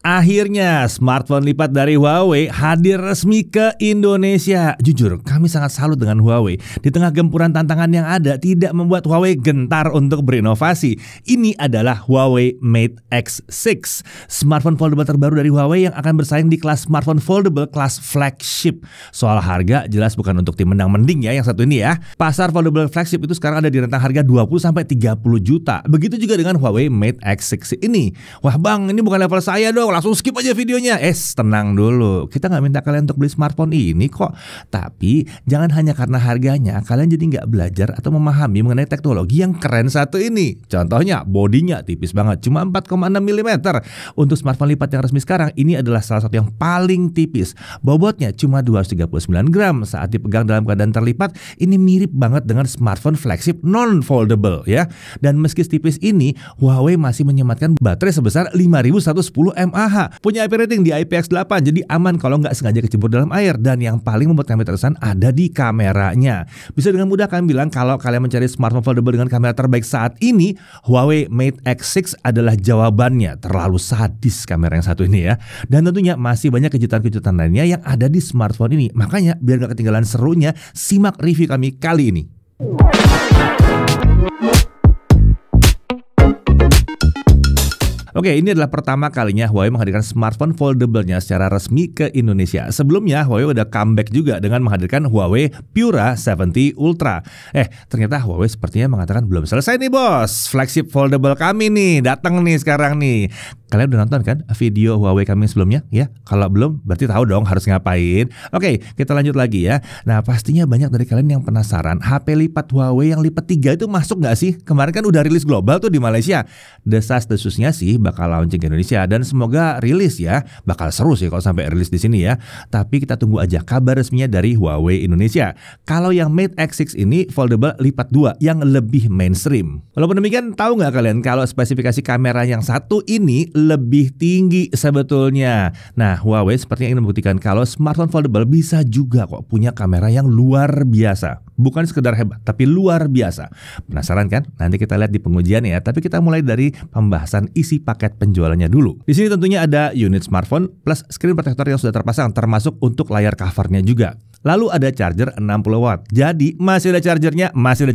Akhirnya smartphone lipat dari Huawei hadir resmi ke Indonesia. Jujur, kami sangat salut dengan Huawei. Di tengah gempuran tantangan yang ada, tidak membuat Huawei gentar untuk berinovasi. Ini adalah Huawei Mate X6, smartphone foldable terbaru dari Huawei yang akan bersaing di kelas smartphone foldable kelas flagship. Soal harga, jelas bukan untuk tim mendang-mending ya yang satu ini ya. Pasar foldable flagship itu sekarang ada di rentang harga 20-30 juta. Begitu juga dengan Huawei Mate X6 ini. Wah bang, ini bukan level saya dong. Langsung skip aja videonya. Tenang dulu. Kita nggak minta kalian untuk beli smartphone ini kok. Tapi jangan hanya karena harganya kalian jadi nggak belajar atau memahami mengenai teknologi yang keren satu ini. Contohnya bodinya tipis banget, cuma 4,6 mm. Untuk smartphone lipat yang resmi sekarang, ini adalah salah satu yang paling tipis. Bobotnya cuma 239 gram. Saat dipegang dalam keadaan terlipat, ini mirip banget dengan smartphone flagship non-foldable ya. Dan meski tipis ini, Huawei masih menyematkan baterai sebesar 5110 mAh. Punya IP rating di IPX8, jadi aman kalau nggak sengaja kecebur dalam air. Dan yang paling membuat kami terkesan ada di kameranya. Bisa dengan mudah kami bilang kalau kalian mencari smartphone foldable dengan kamera terbaik saat ini, Huawei Mate X6 adalah jawabannya. Terlalu sadis kamera yang satu ini ya. Dan tentunya masih banyak kejutan-kejutan lainnya yang ada di smartphone ini. Makanya biar nggak ketinggalan serunya, simak review kami kali ini. Oke, ini adalah pertama kalinya Huawei menghadirkan smartphone foldable-nya secara resmi ke Indonesia. Sebelumnya Huawei udah comeback juga dengan menghadirkan Huawei Pura 70 Ultra. Ternyata Huawei sepertinya mengatakan belum selesai nih bos. Flagship foldable kami nih, datang nih sekarang nih. Kalian udah nonton kan video Huawei kami sebelumnya ya? Kalau belum berarti tahu dong harus ngapain. Oke, kita lanjut lagi ya. Nah, pastinya banyak dari kalian yang penasaran HP lipat Huawei yang lipat 3 itu masuk nggak sih? Kemarin kan udah rilis global tuh di Malaysia. Desas-desusnya sih bakal launching ke Indonesia dan semoga rilis ya. Bakal seru sih kalau sampai rilis di sini ya. Tapi kita tunggu aja kabar resminya dari Huawei Indonesia. Kalau yang Mate X6 ini foldable lipat 2 yang lebih mainstream. Walaupun demikian, tahu nggak kalian kalau spesifikasi kamera yang satu ini lebih tinggi sebetulnya. Nah, Huawei sepertinya ingin membuktikan kalau smartphone foldable bisa juga kok punya kamera yang luar biasa. Bukan sekedar hebat, tapi luar biasa. Penasaran kan? Nanti kita lihat di pengujian ya. Tapi kita mulai dari pembahasan isi paket penjualannya dulu. Di sini tentunya ada unit smartphone plus screen protector yang sudah terpasang, termasuk untuk layar covernya juga. Lalu ada charger 60 watt. Jadi masih ada chargernya, masih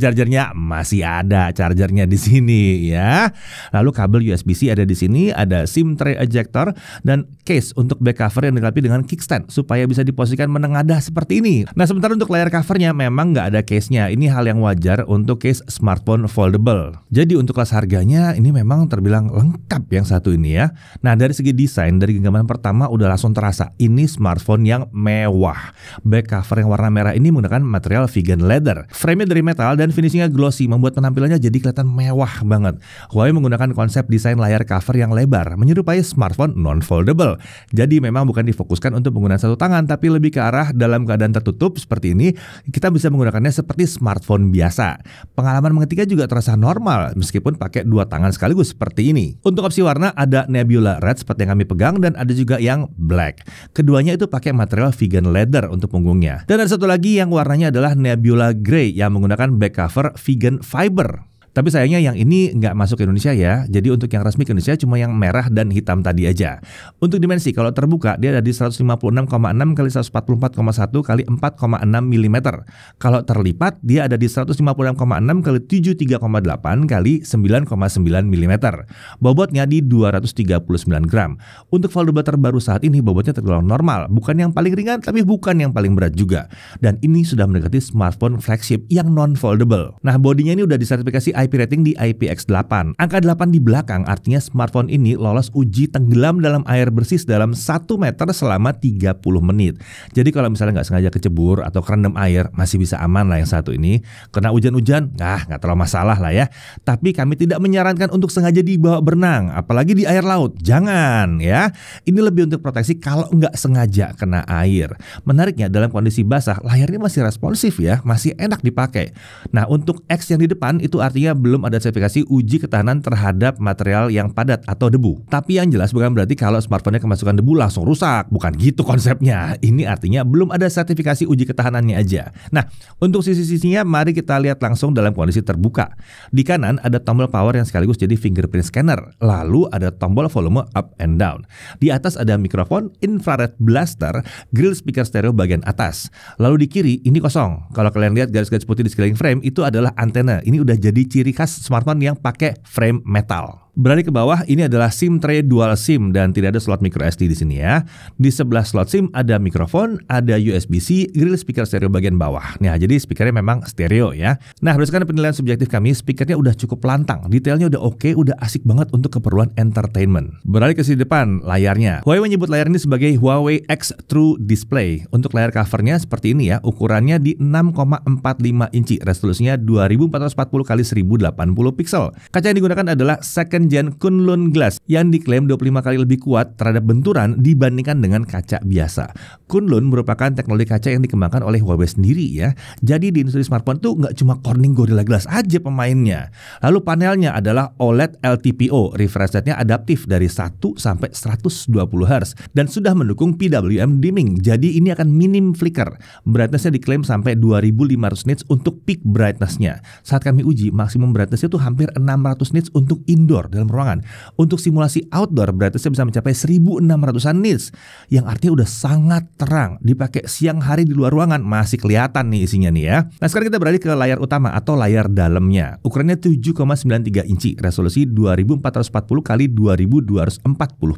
ada chargernya di sini ya. Lalu kabel USB-C ada di sini, ada SIM tray ejector dan case untuk back cover yang dilengkapi dengan kickstand supaya bisa diposisikan menengadah seperti ini. Nah, sementara untuk layar covernya memang nggak ada case-nya. Ini hal yang wajar untuk case smartphone foldable. Jadi untuk kelas harganya ini memang terbilang lengkap yang satu ini ya. Nah, dari segi desain, dari genggaman pertama udah langsung terasa ini smartphone yang mewah. Back cover yang warna merah ini menggunakan material vegan leather. Frame-nya dari metal dan finishingnya glossy membuat penampilannya jadi kelihatan mewah banget. Huawei menggunakan konsep desain layar cover yang lebar, menyerupai smartphone non-foldable. Jadi memang bukan difokuskan untuk penggunaan satu tangan, tapi lebih ke arah dalam keadaan tertutup seperti ini, kita bisa menggunakannya seperti smartphone biasa. Pengalaman mengetiknya juga terasa normal, meskipun pakai dua tangan sekaligus seperti ini. Untuk opsi warna ada Nebula Red seperti yang kami pegang dan ada juga yang Black. Keduanya itu pakai material vegan leather untuk punggungnya. Dan ada satu lagi yang warnanya adalah Nebula Grey yang menggunakan back cover vegan fiber. Tapi sayangnya yang ini nggak masuk ke Indonesia ya. Jadi untuk yang resmi ke Indonesia cuma yang merah dan hitam tadi aja. Untuk dimensi kalau terbuka dia ada di 156,6 x 144,1 x 4,6 mm. Kalau terlipat dia ada di 156,6 x 73,8 x 9,9 mm. Bobotnya di 239 gram. Untuk foldable terbaru saat ini bobotnya tergolong normal. Bukan yang paling ringan tapi bukan yang paling berat juga. Dan ini sudah mendekati smartphone flagship yang non-foldable. Nah, bodinya ini udah disertifikasi IP rating di IPX8. Angka 8 di belakang artinya smartphone ini lolos uji tenggelam dalam air bersih dalam 1 meter selama 30 menit. Jadi kalau misalnya nggak sengaja kecebur atau kerendam air, masih bisa aman lah yang satu ini. Kena hujan-hujan, nggak terlalu masalah lah ya. Tapi kami tidak menyarankan untuk sengaja dibawa berenang, apalagi di air laut. Jangan ya. Ini lebih untuk proteksi kalau nggak sengaja kena air. Menariknya dalam kondisi basah, layarnya masih responsif ya, masih enak dipakai. Nah, untuk X yang di depan itu artinya belum ada sertifikasi uji ketahanan terhadap material yang padat atau debu. Tapi yang jelas bukan berarti kalau smartphone-nya kemasukan debu langsung rusak. Bukan gitu konsepnya. Ini artinya belum ada sertifikasi uji ketahanannya aja. Nah, untuk sisi-sisinya mari kita lihat langsung dalam kondisi terbuka. Di kanan ada tombol power yang sekaligus jadi fingerprint scanner. Lalu ada tombol volume up and down. Di atas ada mikrofon, infrared blaster, grill speaker stereo bagian atas. Lalu di kiri ini kosong. Kalau kalian lihat garis-garis putih di sekeliling frame itu adalah antena. Ini udah jadi ciri khas smartphone yang pakai frame metal. Beralih ke bawah, ini adalah SIM tray dual SIM dan tidak ada slot micro SD di sini ya. Di sebelah slot SIM ada mikrofon, ada USB-C, grill speaker stereo bagian bawah. Nah, jadi speakernya memang stereo ya. Nah, berdasarkan penilaian subjektif kami, speakernya udah cukup lantang, detailnya udah oke, udah asik banget untuk keperluan entertainment. Beralih ke sisi depan, layarnya. Huawei menyebut layar ini sebagai Huawei X True Display. Untuk layar covernya seperti ini ya, ukurannya di 6,45 inci, resolusinya 2440 x 1080 pixel. Kaca yang digunakan adalah second gen Kunlun Glass yang diklaim 25 kali lebih kuat terhadap benturan dibandingkan dengan kaca biasa. Kunlun merupakan teknologi kaca yang dikembangkan oleh Huawei sendiri ya. Jadi di industri smartphone tuh nggak cuma Corning Gorilla Glass aja pemainnya. Lalu panelnya adalah OLED LTPO, refresh rate-nya adaptif dari 1 sampai 120 Hz dan sudah mendukung PWM dimming. Jadi ini akan minim flicker. Brightness-nya diklaim sampai 2500 nits untuk peak brightness-nya. Saat kami uji, maksimum brightness-nya tuh hampir 600 nits untuk indoor dalam ruangan. Untuk simulasi outdoor, brightness-nya bisa mencapai 1600-an nits, yang artinya udah sangat terang. Dipakai siang hari di luar ruangan masih kelihatan nih isinya nih ya. Nah, sekarang kita beralih ke layar utama atau layar dalamnya. Ukurannya 7,93 inci, resolusi 2440 x 2240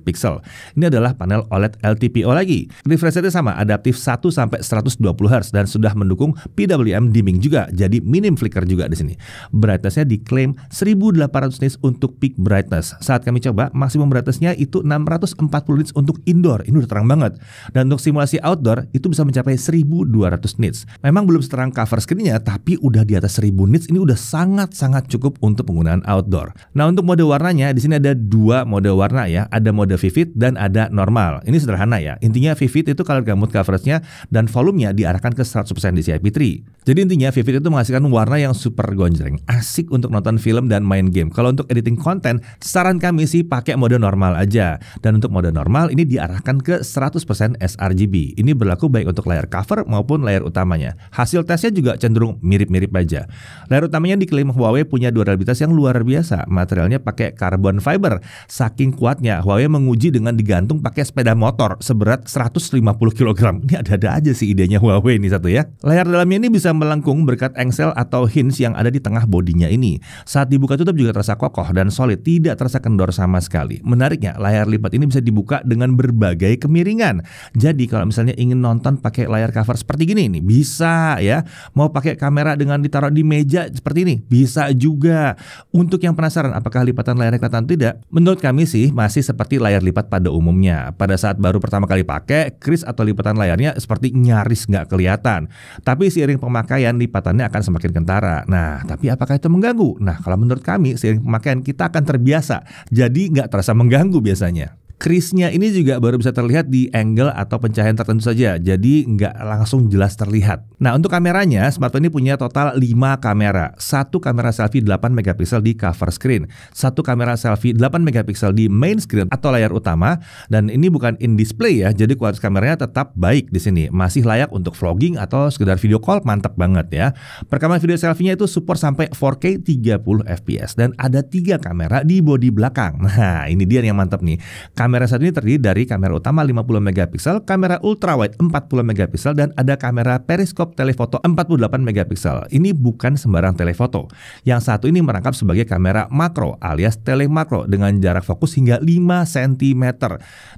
pixel. Ini adalah panel OLED LTPO lagi. Refresh rate sama, adaptif 1 sampai 120 Hz dan sudah mendukung PWM dimming juga. Jadi minim flicker juga di sini. Brightness-nya diklaim 1800 nits untuk peak brightness. Saat kami coba, maksimum brightness-nya itu 640 nits untuk indoor. Ini udah terang banget. Dan untuk simulasi outdoor, itu bisa mencapai 1200 nits. Memang belum seterang cover screen-nya, tapi udah di atas 1000 nits. Ini udah sangat-sangat cukup untuk penggunaan outdoor. Nah, untuk mode warnanya, di sini ada 2 mode warna ya. Ada mode vivid dan ada normal. Ini sederhana ya. Intinya vivid itu color gamut coverage-nya dan volumenya diarahkan ke 100% DCI-P3. Jadi intinya vivid itu menghasilkan warna yang super gonjreng. Asik untuk nonton film dan main game. Kalau untuk editing konten, saran kami sih pakai mode normal aja. Dan untuk mode normal ini diarahkan ke 100% sRGB. Ini berlaku baik untuk layar cover maupun layar utamanya. Hasil tesnya juga cenderung mirip-mirip aja. Layar utamanya diklaim Huawei punya durabilitas yang luar biasa. Materialnya pakai carbon fiber. Saking kuatnya, Huawei menguji dengan digantung pakai sepeda motor seberat 150 kg. Ini ada-ada aja sih idenya Huawei ini satu ya. Layar dalamnya ini bisa melengkung berkat engsel atau hinge yang ada di tengah bodinya ini. Saat dibuka tutup juga terasa kokoh dan solid, tidak terasa kendor sama sekali. Menariknya, layar lipat ini bisa dibuka dengan berbagai kemiringan. Jadi kalau misalnya ingin nonton pakai layar cover seperti gini nih, bisa ya. Mau pakai kamera dengan ditaruh di meja seperti ini, bisa juga. Untuk yang penasaran apakah lipatan layarnya kelihatan tidak? Menurut kami sih masih seperti layar lipat pada umumnya. Pada saat baru pertama kali pakai, kris atau lipatan layarnya seperti nyaris nggak kelihatan. Tapi seiring pemakaian, lipatannya akan semakin kentara. Nah, tapi apakah itu mengganggu? Nah, kalau menurut kami, seiring pemakaian kita akan terbiasa. Jadi nggak terasa mengganggu biasanya. Krisnya ini juga baru bisa terlihat di angle atau pencahayaan tertentu saja, jadi nggak langsung jelas terlihat. Nah, untuk kameranya, smartphone ini punya total 5 kamera. 1 kamera selfie 8 megapiksel di cover screen, 1 kamera selfie 8 megapiksel di main screen atau layar utama, dan ini bukan in display ya, jadi kualitas kameranya tetap baik di sini. Masih layak untuk vlogging atau sekedar video call, mantap banget ya. Perekaman video selfie-nya itu support sampai 4K 30 fps dan ada 3 kamera di bodi belakang. Nah, ini dia yang mantap nih. Kamera satu ini terdiri dari kamera utama 50 megapiksel, kamera ultrawide 40 megapiksel, dan ada kamera periskop telefoto 48 megapiksel. Ini bukan sembarang telefoto. Yang satu ini merangkap sebagai kamera makro alias telemakro dengan jarak fokus hingga 5 cm.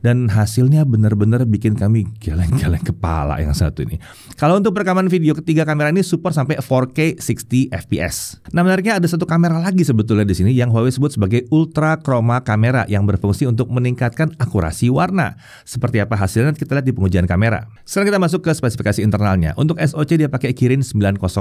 Dan hasilnya benar-benar bikin kami geleng-geleng kepala yang satu ini. Kalau untuk perekaman video, ketiga kamera ini support sampai 4K 60 fps. Nah, menariknya ada satu kamera lagi sebetulnya di sini yang Huawei sebut sebagai ultra chroma kamera yang berfungsi untuk meningkatkan meningkatkan akurasi warna. Seperti apa hasilnya kita lihat di pengujian kamera. Sekarang kita masuk ke spesifikasi internalnya. Untuk SoC dia pakai Kirin 9020,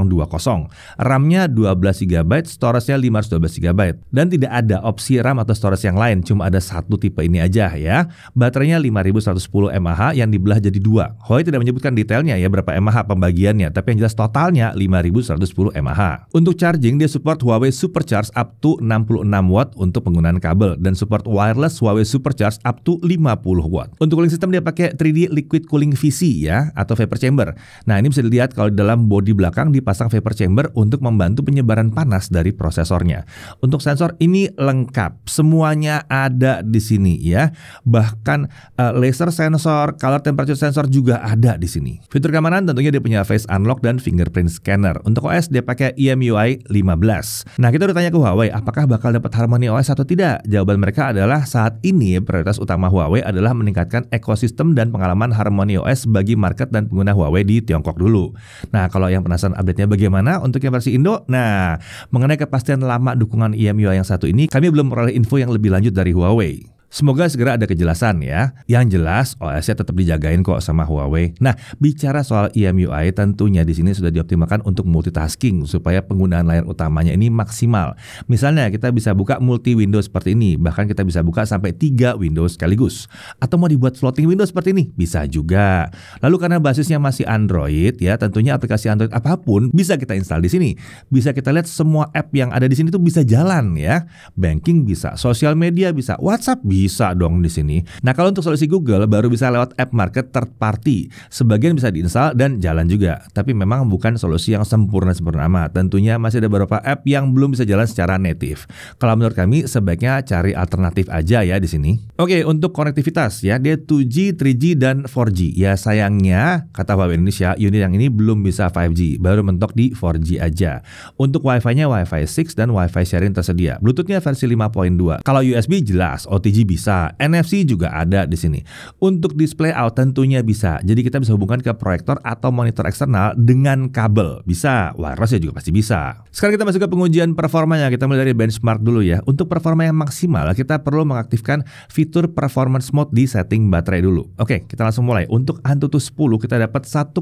RAM-nya 12GB, storage-nya 512GB, dan tidak ada opsi RAM atau storage yang lain, cuma ada satu tipe ini aja ya. Baterainya 5110 mAh yang dibelah jadi dua. Huawei tidak menyebutkan detailnya ya berapa mAh pembagiannya, tapi yang jelas totalnya 5110 mAh. Untuk charging dia support Huawei Supercharge up to 66 watt untuk penggunaan kabel dan support wireless Huawei Supercharge up to 50 watt. Untuk cooling system dia pakai 3D liquid cooling VC ya atau vapor chamber. Nah, ini bisa dilihat kalau di dalam bodi belakang dipasang vapor chamber untuk membantu penyebaran panas dari prosesornya. Untuk sensor ini lengkap, semuanya ada di sini ya. Bahkan laser sensor, color temperature sensor juga ada di sini. Fitur keamanan tentunya dia punya face unlock dan fingerprint scanner. Untuk OS dia pakai EMUI 15. Nah, kita udah tanya ke Huawei apakah bakal dapat Harmony OS atau tidak. Jawaban mereka adalah saat ini prioritas utama Huawei adalah meningkatkan ekosistem dan pengalaman Harmony OS bagi market dan pengguna Huawei di Tiongkok dulu. Nah, kalau yang penasaran update-nya bagaimana untuk yang versi Indo? Nah, mengenai kepastian lama dukungan EMUI yang satu ini, kami belum memperoleh info yang lebih lanjut dari Huawei. Semoga segera ada kejelasan ya. Yang jelas OS-nya tetap dijagain kok sama Huawei. Nah, bicara soal EMUI tentunya di sini sudah dioptimalkan untuk multitasking supaya penggunaan layar utamanya ini maksimal. Misalnya kita bisa buka multi window seperti ini, bahkan kita bisa buka sampai 3 window sekaligus. Atau mau dibuat floating window seperti ini, bisa juga. Lalu karena basisnya masih Android ya, tentunya aplikasi Android apapun bisa kita install di sini. Bisa kita lihat semua app yang ada di sini tuh bisa jalan ya. Banking bisa, sosial media bisa, WhatsApp bisa dong di sini. Nah, kalau untuk solusi Google baru bisa lewat app market third party. Sebagian bisa diinstal dan jalan juga. Tapi memang bukan solusi yang sempurna amat. Tentunya masih ada beberapa app yang belum bisa jalan secara native. Kalau menurut kami sebaiknya cari alternatif aja ya di sini. Oke, untuk konektivitas ya, dia 2G, 3G dan 4G. Ya sayangnya kata Huawei Indonesia, unit yang ini belum bisa 5G, baru mentok di 4G aja. Untuk Wi-Fi-nya Wi-Fi 6 dan Wi-Fi sharing tersedia. Bluetooth-nya versi 5.2. Kalau USB jelas, OTG bisa, NFC juga ada di sini. Untuk display out tentunya bisa. Jadi kita bisa hubungkan ke proyektor atau monitor eksternal dengan kabel. Bisa, wireless ya juga pasti bisa. Sekarang kita masuk ke pengujian performanya. Kita mulai dari benchmark dulu ya. Untuk performa yang maksimal, kita perlu mengaktifkan fitur performance mode di setting baterai dulu. Oke, kita langsung mulai. Untuk Antutu 10 kita dapat 1,1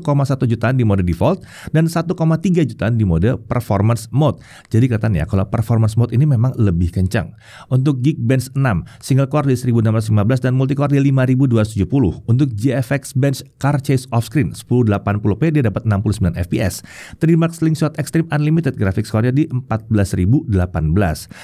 jutaan di mode default dan 1,3 jutaan di mode performance mode. Jadi kelihatan ya kalau performance mode ini memang lebih kencang. Untuk Geekbench 6, single core di 1615 dan multicore di 5270. Untuk GFX Bench Car Chase Offscreen 1080p dia dapat 69 fps. 3D Mark Slingshot Extreme Unlimited graphics score-nya di 14018.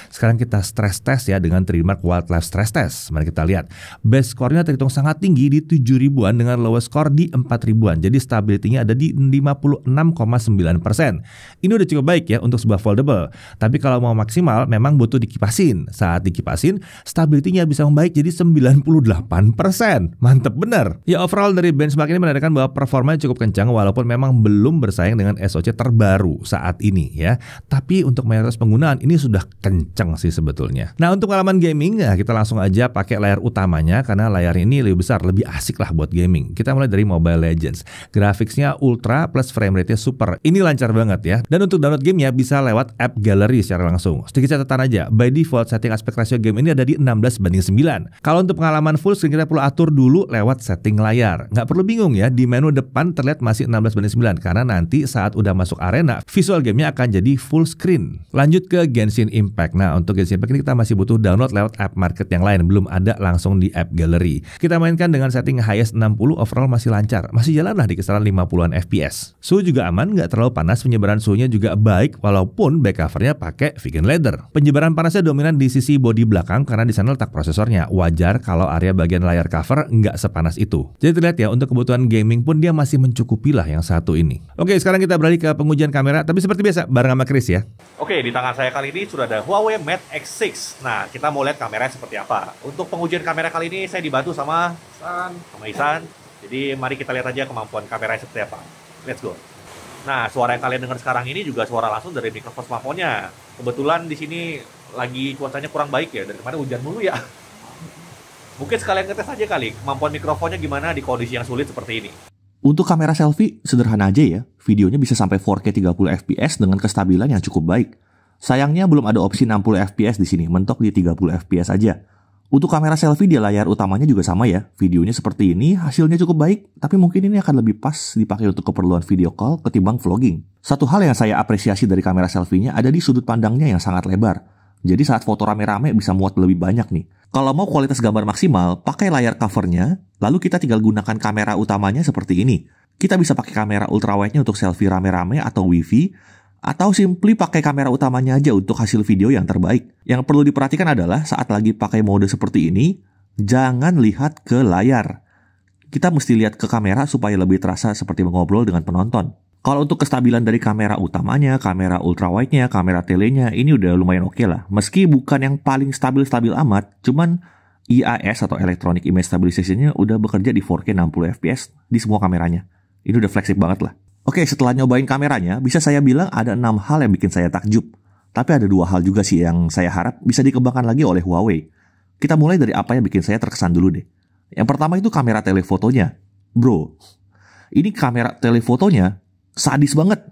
Sekarang kita stress test ya dengan 3D Mark Wildlife Stress Test. Mari kita lihat. Base score-nya terhitung sangat tinggi di 7000-an dengan lowest score di 4000-an. Jadi stability-nya ada di 56,9%. Ini udah cukup baik ya untuk sebuah foldable. Tapi kalau mau maksimal memang butuh dikipasin. Saat dikipasin, stability-nya bisa membaik jadi 98%. Mantep bener. Ya overall dari benchmark ini menandakan bahwa performanya cukup kencang walaupun memang belum bersaing dengan SoC terbaru saat ini ya. Tapi untuk mayoritas penggunaan ini sudah kencang sih sebetulnya. Nah, untuk pengalaman gaming ya kita langsung aja pakai layar utamanya karena layar ini lebih besar, lebih asik lah buat gaming. Kita mulai dari Mobile Legends. Grafiknya ultra plus frame rate-nya super. Ini lancar banget ya. Dan untuk download gamenya bisa lewat app gallery secara langsung. Sedikit catatan aja, by default setting aspek ratio game ini ada di 16:9. Kalau untuk pengalaman full screen kita perlu atur dulu lewat setting layar. Nggak perlu bingung ya, di menu depan terlihat masih 16:9 karena nanti saat udah masuk arena, visual gamenya akan jadi full screen. Lanjut ke Genshin Impact. Nah, untuk Genshin Impact ini kita masih butuh download lewat app market yang lain, belum ada langsung di app gallery. Kita mainkan dengan setting highest 60, overall masih lancar. Masih jalan lah di kisaran 50-an fps. Suhu juga aman, nggak terlalu panas, penyebaran suhunya juga baik walaupun back covernya pakai vegan leather. Penyebaran panasnya dominan di sisi bodi belakang karena di sana letak prosesornya. Wajar kalau area bagian layar cover nggak sepanas itu. Jadi terlihat ya, untuk kebutuhan gaming pun dia masih mencukupi lah yang satu ini. Oke, sekarang kita beralih ke pengujian kamera, tapi seperti biasa bareng sama Chris ya. Oke, di tangan saya kali ini sudah ada Huawei Mate X6. Nah, kita mau lihat kameranya seperti apa. Untuk pengujian kamera kali ini saya dibantu sama Isan. Jadi mari kita lihat aja kemampuan kameranya seperti apa. Let's go. Nah, suara yang kalian dengar sekarang ini juga suara langsung dari mikrofon smartphone-nya. Kebetulan di sini lagi cuacanya kurang baik ya, dari kemarin hujan mulu ya. Mungkin sekalian ngetes aja kali kemampuan mikrofonnya gimana di kondisi yang sulit seperti ini. Untuk kamera selfie sederhana aja ya, videonya bisa sampai 4K 30 fps dengan kestabilan yang cukup baik. Sayangnya belum ada opsi 60 fps di sini, mentok di 30 fps aja. Untuk kamera selfie di layar utamanya juga sama ya. Videonya seperti ini, hasilnya cukup baik, tapi mungkin ini akan lebih pas dipakai untuk keperluan video call ketimbang vlogging. Satu hal yang saya apresiasi dari kamera selfie-nya ada di sudut pandangnya yang sangat lebar. Jadi saat foto rame-rame bisa muat lebih banyak nih. Kalau mau kualitas gambar maksimal, pakai layar covernya, lalu kita tinggal gunakan kamera utamanya seperti ini. Kita bisa pakai kamera ultrawide-nya untuk selfie rame-rame atau wifi, atau simply pakai kamera utamanya aja untuk hasil video yang terbaik. Yang perlu diperhatikan adalah saat lagi pakai mode seperti ini, jangan lihat ke layar. Kita mesti lihat ke kamera supaya lebih terasa seperti mengobrol dengan penonton. Kalau untuk kestabilan dari kamera utamanya, kamera ultrawide-nya, kamera telenya, ini udah lumayan oke lah. Meski bukan yang paling stabil-stabil amat, cuman EIS atau Electronic Image Stabilization-nya udah bekerja di 4K 60 fps di semua kameranya. Ini udah fleksibel banget lah. Oke, setelah nyobain kameranya, bisa saya bilang ada 6 hal yang bikin saya takjub. Tapi ada 2 hal juga sih yang saya harap bisa dikembangkan lagi oleh Huawei. Kita mulai dari apa yang bikin saya terkesan dulu deh. Yang pertama itu kamera telefotonya. Bro, ini kamera telefotonya sadis banget.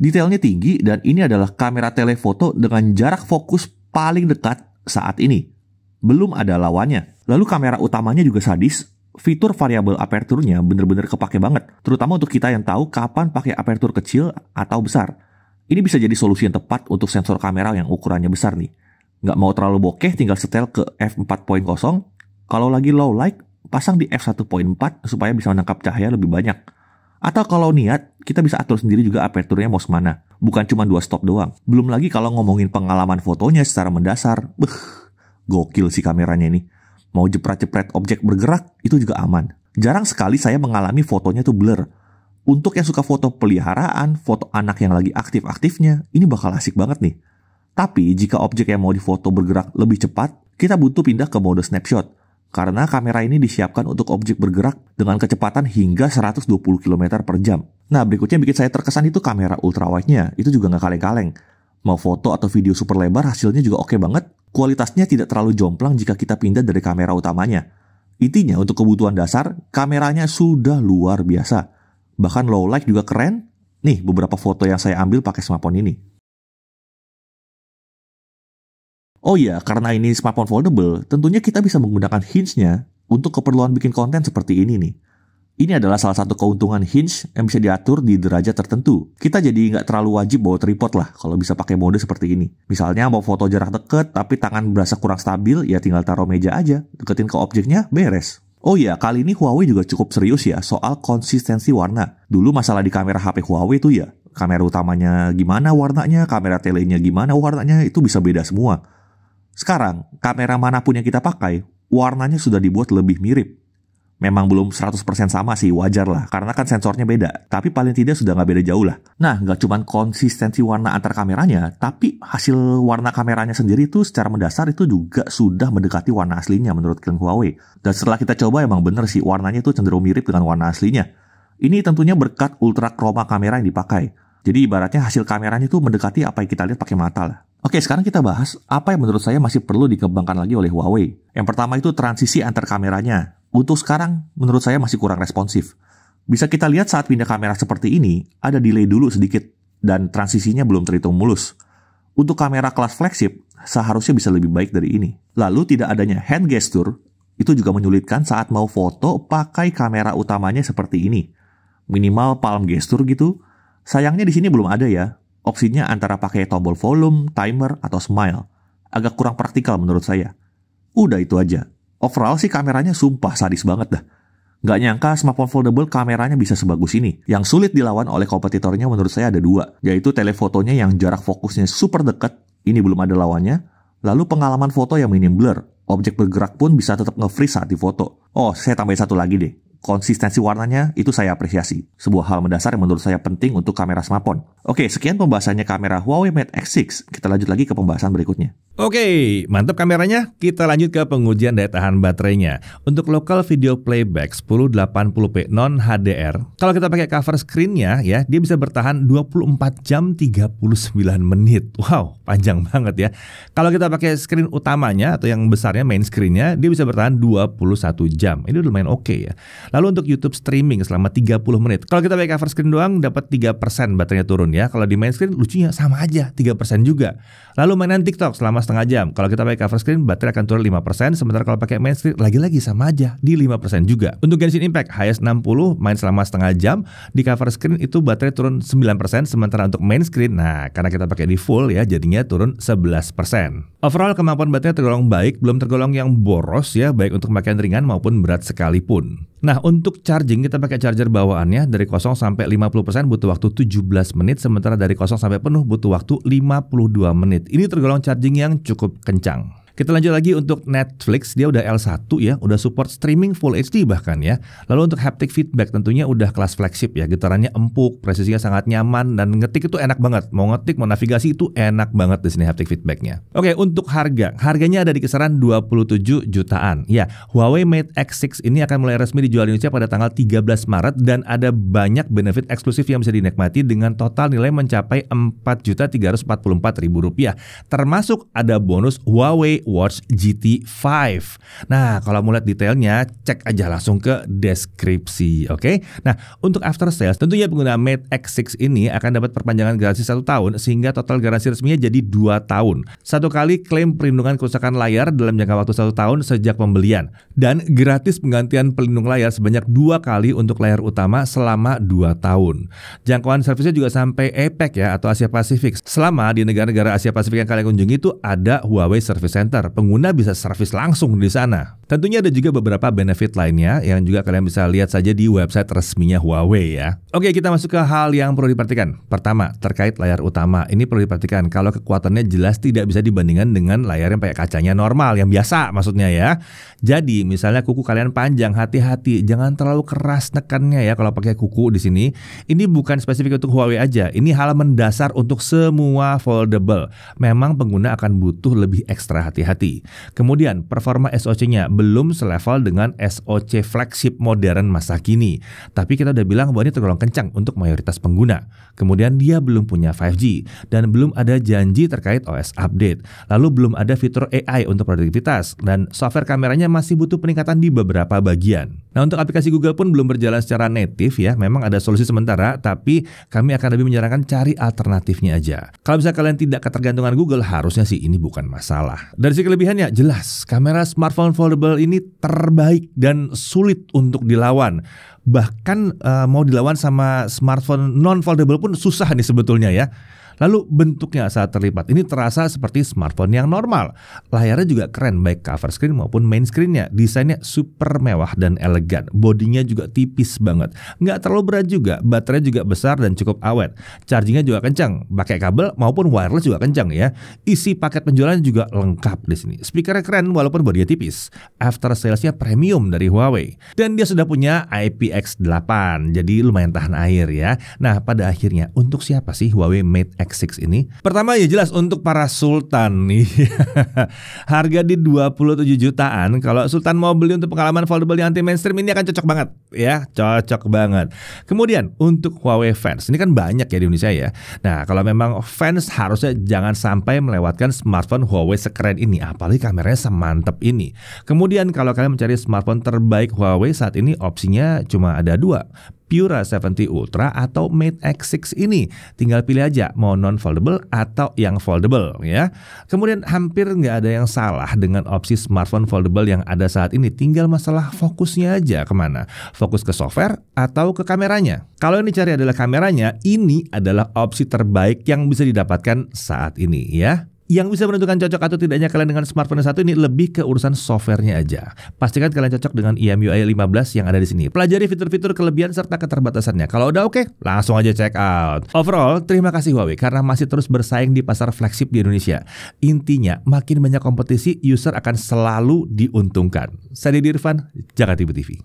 Detailnya tinggi dan ini adalah kamera telefoto dengan jarak fokus paling dekat saat ini. Belum ada lawannya. Lalu kamera utamanya juga sadis. Fitur variabel aperture-nya bener-bener kepake banget, terutama untuk kita yang tahu kapan pakai aperture kecil atau besar. Ini bisa jadi solusi yang tepat untuk sensor kamera yang ukurannya besar nih. Nggak mau terlalu bokeh, tinggal setel ke f4.0. Kalau lagi low light, pasang di f1.4 supaya bisa menangkap cahaya lebih banyak. Atau kalau niat, kita bisa atur sendiri juga aperture-nya mau semana. Bukan cuma 2 stop doang. Belum lagi kalau ngomongin pengalaman fotonya secara mendasar, gokil sih kameranya ini. Mau jepret-jepret objek bergerak, itu juga aman. Jarang sekali saya mengalami fotonya tuh blur. Untuk yang suka foto peliharaan, foto anak yang lagi aktif-aktifnya, ini bakal asik banget nih. Tapi jika objek yang mau difoto bergerak lebih cepat, kita butuh pindah ke mode snapshot. Karena kamera ini disiapkan untuk objek bergerak dengan kecepatan hingga 120 km per jam. Nah, berikutnya bikin saya terkesan itu kamera ultrawide-nya. Itu juga nggak kaleng-kaleng. Mau foto atau video super lebar, hasilnya juga oke banget. Kualitasnya tidak terlalu jomplang jika kita pindah dari kamera utamanya. Intinya untuk kebutuhan dasar, kameranya sudah luar biasa. Bahkan low light juga keren. Nih beberapa foto yang saya ambil pakai smartphone ini. Oh iya, karena ini smartphone foldable, tentunya kita bisa menggunakan hinge-nya untuk keperluan bikin konten seperti ini nih. Ini adalah salah satu keuntungan hinge yang bisa diatur di derajat tertentu. Kita jadi nggak terlalu wajib bawa tripod lah kalau bisa pakai mode seperti ini. Misalnya mau foto jarak deket tapi tangan berasa kurang stabil, ya tinggal taruh meja aja, deketin ke objeknya, beres. Oh iya, kali ini Huawei juga cukup serius ya soal konsistensi warna. Dulu masalah di kamera HP Huawei tuh ya, kamera utamanya gimana warnanya, kamera telenya gimana warnanya, itu bisa beda semua. Sekarang, kamera manapun yang kita pakai, warnanya sudah dibuat lebih mirip. Memang belum 100% sama sih, wajar lah, karena kan sensornya beda. Tapi paling tidak sudah nggak beda jauh lah. Nah, nggak cuma konsistensi warna antar kameranya, tapi hasil warna kameranya sendiri tuh secara mendasar itu juga sudah mendekati warna aslinya menurut klien Huawei. Dan setelah kita coba emang bener sih, warnanya tuh cenderung mirip dengan warna aslinya. Ini tentunya berkat ultra chroma kamera yang dipakai. Jadi ibaratnya hasil kameranya tuh mendekati apa yang kita lihat pakai mata lah. Oke, sekarang kita bahas apa yang menurut saya masih perlu dikembangkan lagi oleh Huawei. Yang pertama itu transisi antar kameranya. Untuk sekarang, menurut saya masih kurang responsif. Bisa kita lihat saat pindah kamera seperti ini, ada delay dulu sedikit, dan transisinya belum terhitung mulus. Untuk kamera kelas flagship, seharusnya bisa lebih baik dari ini. Lalu tidak adanya hand gesture, itu juga menyulitkan saat mau foto pakai kamera utamanya seperti ini. Minimal palm gesture gitu. Sayangnya di sini belum ada ya. Opsinya antara pakai tombol volume, timer, atau smile. Agak kurang praktikal menurut saya. Udah itu aja. Overall sih kameranya sumpah sadis banget dah. Nggak nyangka smartphone foldable kameranya bisa sebagus ini. Yang sulit dilawan oleh kompetitornya menurut saya ada 2. Yaitu telefotonya yang jarak fokusnya super dekat. Ini belum ada lawannya. Lalu pengalaman foto yang minim blur. Objek bergerak pun bisa tetap nge-freeze saat difoto. Oh, saya tambahin satu lagi deh. Konsistensi warnanya itu saya apresiasi. Sebuah hal mendasar yang menurut saya penting untuk kamera smartphone. Oke, sekian pembahasannya kamera Huawei Mate X6. Kita lanjut lagi ke pembahasan berikutnya. Oke, mantap kameranya. Kita lanjut ke pengujian daya tahan baterainya. Untuk local video playback 1080p non HDR, kalau kita pakai cover screen-nya ya, dia bisa bertahan 24 jam 39 menit. Wow, panjang banget ya. Kalau kita pakai screen utamanya atau yang besarnya main screen-nya, dia bisa bertahan 21 jam. Ini lumayan oke ya. Lalu untuk YouTube streaming selama 30 menit. Kalau kita pakai cover screen doang dapat 3% baterainya turun ya. Kalau di main screen lucunya sama aja 3% juga. Lalu mainan TikTok selama setengah jam. Kalau kita pakai cover screen baterai akan turun 5%, sementara kalau pakai main screen lagi-lagi sama aja di 5% juga. Untuk Genshin Impact highest 60 main selama setengah jam, di cover screen itu baterai turun 9%, sementara untuk main screen nah karena kita pakai di full ya jadinya turun 11%. Overall kemampuan baterai tergolong baik, belum tergolong yang boros ya, baik untuk pemakaian ringan maupun berat sekalipun. Nah, untuk charging kita pakai charger bawaannya dari 0 sampai 50% butuh waktu 17 menit, sementara dari 0 sampai penuh butuh waktu 52 menit. Ini tergolong charging yang cukup kencang. Kita lanjut lagi untuk Netflix, dia udah L1 ya, udah support streaming Full HD bahkan ya. Lalu untuk haptic feedback tentunya udah kelas flagship ya, getarannya empuk, presisinya sangat nyaman, dan ngetik itu enak banget. Mau ngetik, mau navigasi itu enak banget di sini haptic feedbacknya. Oke, untuk harganya ada di kisaran 27 jutaan. Ya, Huawei Mate X6 ini akan mulai resmi dijual di Indonesia pada tanggal 13 Maret dan ada banyak benefit eksklusif yang bisa dinikmati dengan total nilai mencapai Rp4.344.000. Termasuk ada bonus Huawei Watch GT5. Nah, kalau mau lihat detailnya, cek aja langsung ke deskripsi, oke? Nah, untuk after sales, tentunya pengguna Mate X6 ini akan dapat perpanjangan garansi 1 tahun, sehingga total garansi resminya jadi 2 tahun. 1 kali klaim perlindungan kerusakan layar dalam jangka waktu 1 tahun sejak pembelian. Dan gratis penggantian pelindung layar sebanyak 2 kali untuk layar utama selama 2 tahun. Jangkauan servisnya juga sampai APEC ya, atau Asia Pasifik. Selama di negara-negara Asia Pasifik yang kalian kunjungi itu ada Huawei Service Center. Pengguna bisa servis langsung di sana. Tentunya ada juga beberapa benefit lainnya yang juga kalian bisa lihat saja di website resminya Huawei ya. Oke, kita masuk ke hal yang perlu diperhatikan. Pertama, terkait layar utama. Ini perlu diperhatikan kalau kekuatannya jelas tidak bisa dibandingkan dengan layar yang pakai kacanya normal, yang biasa maksudnya ya. Jadi, misalnya kuku kalian panjang, hati-hati, jangan terlalu keras nekannya ya kalau pakai kuku di sini. Ini bukan spesifik untuk Huawei aja. Ini hal mendasar untuk semua foldable. Memang pengguna akan butuh lebih ekstra hati-hati. Kemudian, performa SoC-nya belum selevel dengan SoC flagship modern masa kini. Tapi kita udah bilang bahwa ini tergolong kencang untuk mayoritas pengguna. Kemudian dia belum punya 5G dan belum ada janji terkait OS update. Lalu belum ada fitur AI untuk produktivitas dan software kameranya masih butuh peningkatan di beberapa bagian. Nah, untuk aplikasi Google pun belum berjalan secara native ya. Memang ada solusi sementara, tapi kami akan lebih menyarankan cari alternatifnya aja. Kalau misalnya kalian tidak ketergantungan Google, harusnya sih ini bukan masalah. Dari sisi kelebihannya jelas, kamera smartphone foldable ini terbaik dan sulit untuk dilawan. Bahkan mau dilawan sama smartphone non-foldable pun susah nih sebetulnya ya. Lalu bentuknya saat terlipat ini terasa seperti smartphone yang normal. Layarnya juga keren baik cover screen maupun main screen-nya. Desainnya super mewah dan elegan. Bodinya juga tipis banget. Nggak terlalu berat juga. Baterai juga besar dan cukup awet. Chargingnya juga kencang. Pakai kabel maupun wireless juga kencang ya. Isi paket penjualan juga lengkap di sini. Speakernya keren walaupun bodinya tipis. After sales-nya premium dari Huawei. Dan dia sudah punya IPX8. Jadi lumayan tahan air ya. Nah, pada akhirnya untuk siapa sih Huawei Mate X6 ini? Pertama ya jelas untuk para sultan nih. Harga di 27 jutaan. Kalau sultan mau beli untuk pengalaman foldable yang anti mainstream ini akan cocok banget ya, cocok banget. Kemudian untuk Huawei fans, ini kan banyak ya di Indonesia ya. Nah, kalau memang fans harusnya jangan sampai melewatkan smartphone Huawei sekeren ini, apalagi kameranya semantap ini. Kemudian kalau kalian mencari smartphone terbaik Huawei saat ini, opsinya cuma ada 2. Pura 70 Ultra atau Mate X6 ini. Tinggal pilih aja mau non-foldable atau yang foldable ya. Kemudian hampir nggak ada yang salah dengan opsi smartphone foldable yang ada saat ini. Tinggal masalah fokusnya aja kemana. Fokus ke software atau ke kameranya. Kalau yang dicari adalah kameranya, ini adalah opsi terbaik yang bisa didapatkan saat ini ya. Yang bisa menentukan cocok atau tidaknya kalian dengan smartphone yang satu ini lebih ke urusan softwarenya aja. Pastikan kalian cocok dengan EMUI 15 yang ada di sini. Pelajari fitur-fitur kelebihan serta keterbatasannya. Kalau udah oke, langsung aja check out. Overall, terima kasih Huawei karena masih terus bersaing di pasar flagship di Indonesia. Intinya, makin banyak kompetisi, user akan selalu diuntungkan. Saya Didi Irfan, Jakarta TV.